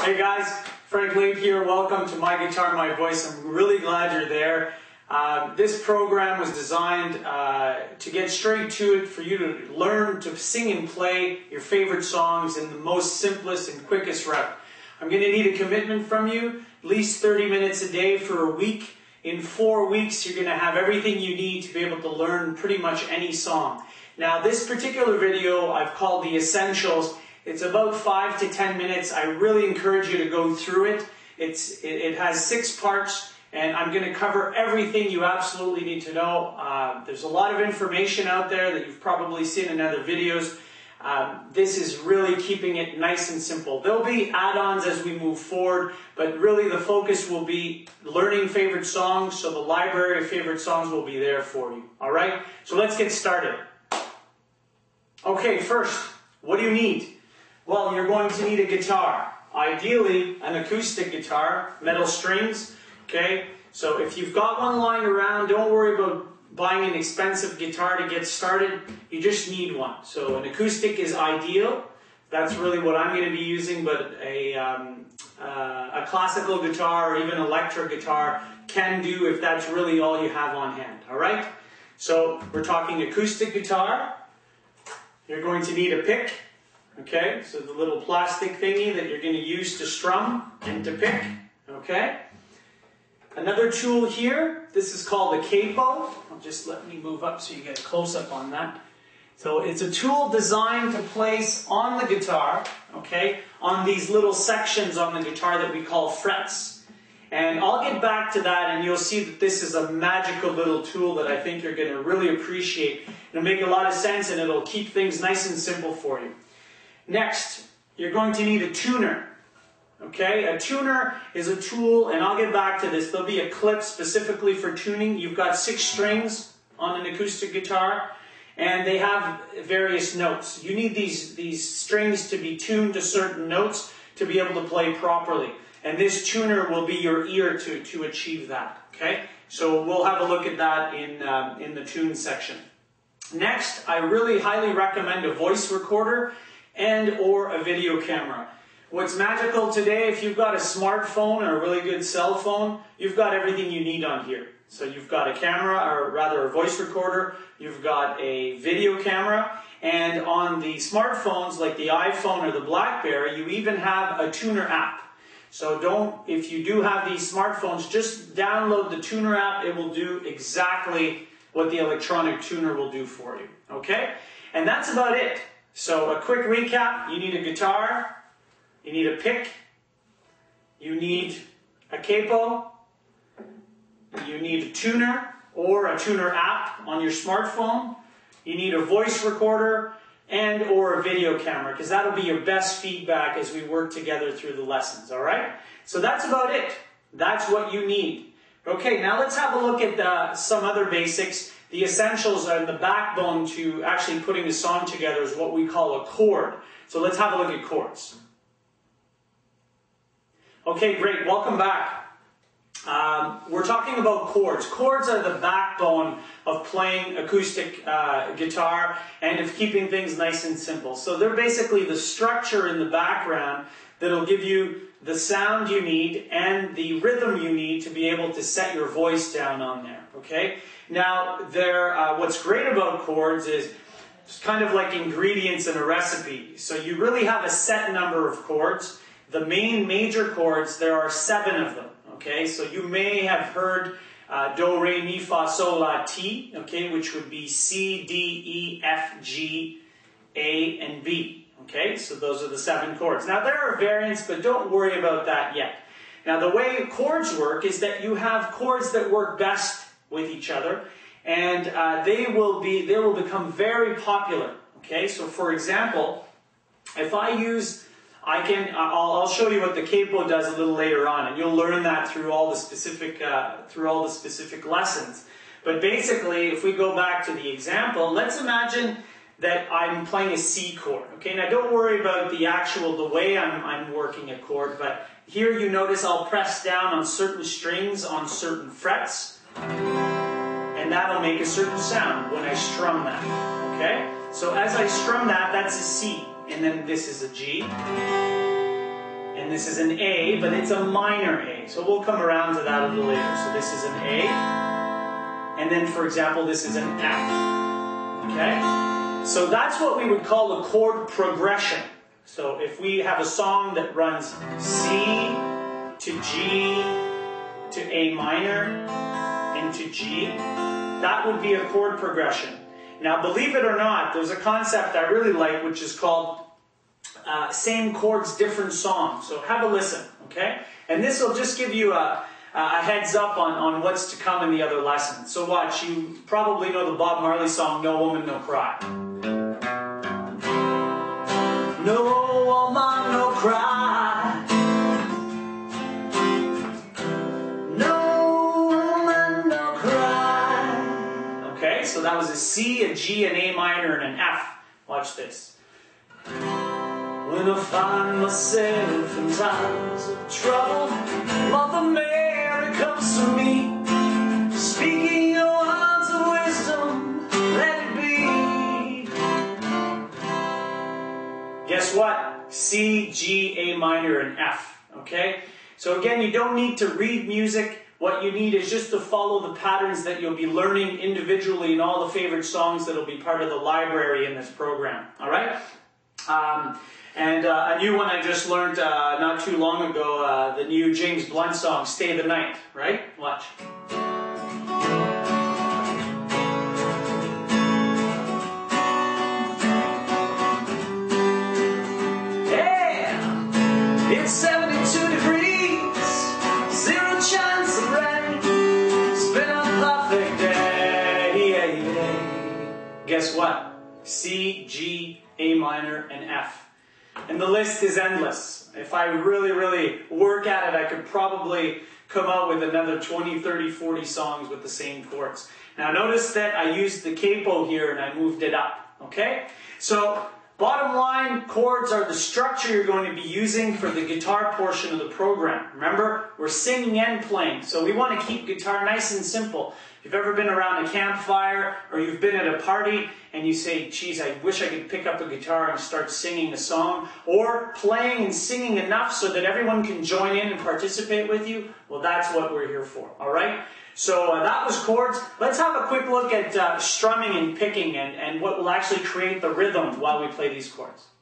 Hey guys, Frank Lake here. Welcome to My Guitar, My Voice. I'm really glad you're there. This program was designed to get straight to it, for you to learn to sing and play your favorite songs in the most simplest and quickest route. I'm going to need a commitment from you, at least 30 minutes a day for a week. In 4 weeks, you're going to have everything you need to be able to learn pretty much any song. Now, this particular video I've called The Essentials. It's about 5 to 10 minutes. I really encourage you to go through it. It has 6 parts, and I'm going to cover everything you absolutely need to know. There's a lot of information out there that you've probably seen in other videos. This is really keeping it nice and simple. There'll be add-ons as we move forward, but really the focus will be learning favorite songs, so the library of favorite songs will be there for you. All right? So let's get started. Okay, first, what do you need? Well, you're going to need a guitar. Ideally, an acoustic guitar, metal strings, okay? So if you've got one lying around, don't worry about buying an expensive guitar to get started. You just need one. So an acoustic is ideal. That's really what I'm going to be using, but a classical guitar or even electric guitar can do if that's really all you have on hand, all right? So we're talking acoustic guitar. You're going to need a pick. Okay, so the little plastic thingy that you're going to use to strum and to pick, okay? Another tool here, this is called a capo. Let me move up so you get a close-up on that. So it's a tool designed to place on the guitar, okay, on these little sections on the guitar that we call frets. And I'll get back to that, and you'll see that this is a magical little tool that I think you're going to really appreciate. It'll make a lot of sense, and it'll keep things nice and simple for you. Next, you're going to need a tuner. Okay, a tuner is a tool, and I'll get back to this. There'll be a clip specifically for tuning. You've got 6 strings on an acoustic guitar, and they have various notes. You need these strings to be tuned to certain notes to be able to play properly. And this tuner will be your ear to achieve that. Okay, so we'll have a look at that in the tune section. Next, I really highly recommend a voice recorder and or a video camera. What's magical today, if you've got a smartphone or a really good cell phone, you've got everything you need on here. So you've got a camera, or rather a voice recorder, you've got a video camera, and on the smartphones like the iPhone or the BlackBerry, you even have a tuner app. So if you do have these smartphones, just download the tuner app. It will do exactly what the electronic tuner will do for you. Okay? And that's about it. So a quick recap, you need a guitar, you need a pick, you need a capo, you need a tuner or a tuner app on your smartphone, you need a voice recorder and or a video camera, because that'll be your best feedback as we work together through the lessons, all right? So that's about it. That's what you need. Okay, now let's have a look at some other basics. The essentials and the backbone to actually putting a song together is what we call a chord. So let's have a look at chords. Okay, great. Welcome back. We're talking about chords. Chords are the backbone of playing acoustic guitar and of keeping things nice and simple. So they're basically the structure in the background that'll give you the sound you need and the rhythm you need to be able to set your voice down on there, okay? Now, what's great about chords is it's kind of like ingredients in a recipe. So you really have a set number of chords. The main major chords, there are 7 of them, okay? So you may have heard Do, Re, Mi, Fa, Sol, La, Ti, okay, which would be C, D, E, F, G, A, and B. Okay, so those are the 7 chords. Now there are variants, but don't worry about that yet. Now the way chords work is that you have chords that work best with each other, and they will become very popular. Okay, so for example, if I'll show you what the capo does a little later on, and you'll learn that through all the specific lessons. But basically, if we go back to the example, let's imagine that I'm playing a C chord. Okay, now don't worry about the way I'm working a chord, but here you notice I'll press down on certain strings on certain frets, and that'll make a certain sound when I strum that. Okay, so as I strum that, that's a C, and then this is a G, and this is an A, but it's a minor A. So we'll come around to that a little later. So this is an A, and then, for example, this is an F. Okay? So that's what we would call a chord progression. So if we have a song that runs C to G to A minor into G, that would be a chord progression. Now, believe it or not, there's a concept I really like, which is called same chords, different songs. So have a listen, okay? And this will just give you a heads up on what's to come in the other lessons. So watch, you probably know the Bob Marley song, No Woman, No Cry. No woman, no cry. No woman, no cry. Okay, so that was a C, a G, an A minor, and an F. Watch this. When I find myself in times of trouble, Mother Mary comes to me, speaking your words of wisdom, let it be. Guess what? C, G, A minor, and F. Okay? So again, you don't need to read music. What you need is just to follow the patterns that you'll be learning individually in all the favorite songs that will be part of the library in this program. All right? And a new one I just learned not too long ago, the new James Blunt song, Stay the Night, right? Watch. Yeah! It's 72 degrees, zero chance of rain, it's been a perfect day. Guess what? C, G, A minor, and F. And the list is endless. If I really, really work at it, I could probably come out with another 20, 30, 40 songs with the same chords. Now notice that I used the capo here and I moved it up. Okay? So, bottom line, chords are the structure you're going to be using for the guitar portion of the program. Remember, we're singing and playing, so we want to keep guitar nice and simple. If you've ever been around a campfire or you've been at a party and you say, geez, I wish I could pick up a guitar and start singing a song, or playing and singing enough so that everyone can join in and participate with you, well, that's what we're here for, all right? So that was chords. Let's have a quick look at strumming and picking and what will actually create the rhythm while we play these chords.